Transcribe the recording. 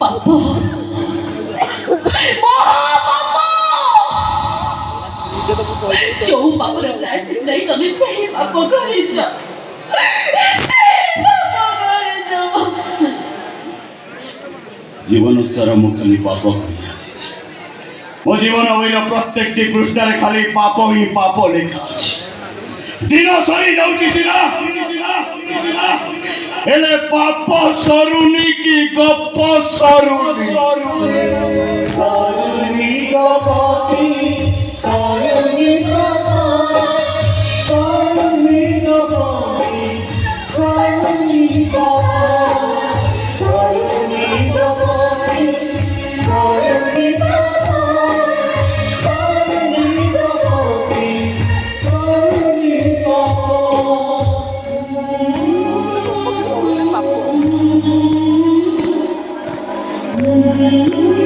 पाप जो पापर प्रायश्चित नहीं कने से पाप करे जा जीवन सारा मु खाली पाप कर आसी मो जीवन वैर प्रत्येक पृष्ठार खाली पाप ही पाप लेखा अछि दिन सरी जाउची सिना एले पाप सरुनी की गप सरुनी सरुनी गपी सरुनी गपी सरुनी गपी सरुनी Thank you.